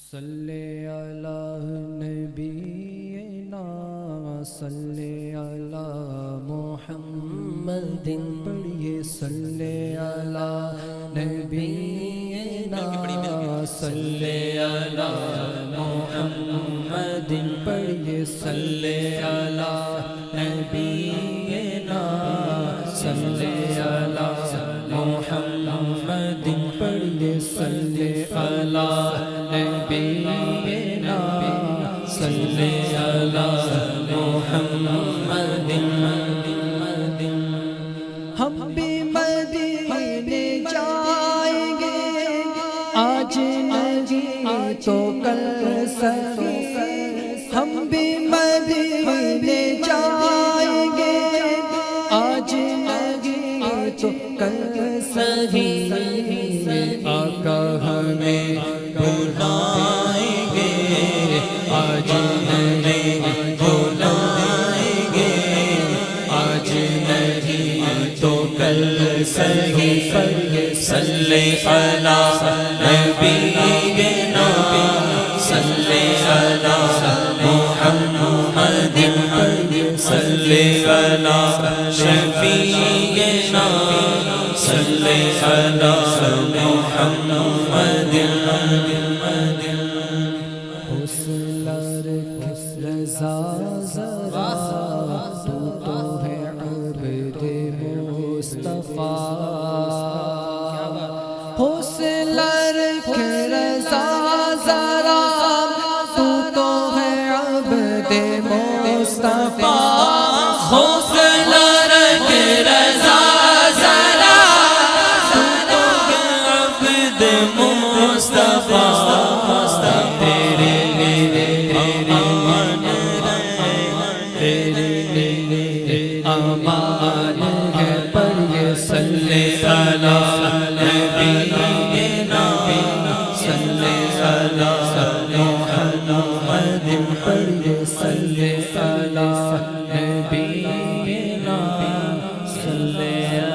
صلی علی نبینا صلی علی محمد پڑھیے صلی علی نبینا صلی علی محمد پڑھیے صلی علی نبینا صلی علی محمد پڑھیے صلی علی نبینا صلی علی محمد ہم بھی مدینے جائیں گے آج نہیں تو کل سہی ہم بھی مدینے جائیں گے آج نہیں تو کل سہی آقا ہمیں بلائیں گے آج نہیں بلائیں گے آج نہیں تو کل سہی صلی علی نبینا صلی علی محمد صلی علی شفیعنا صلی علی محمد رضا ذرا تو ہے عبد مصطفیٰ حوصلہ رکھ رضا ذرا تو ہے عبد مصطفیٰ حوصلہ رکھ رضا ذرا تو ہے عبد مصطفیٰ امان ہے پڑھیے صلی علی نبینا صلی علی محمد پڑھیے صلی علی نبینا صلی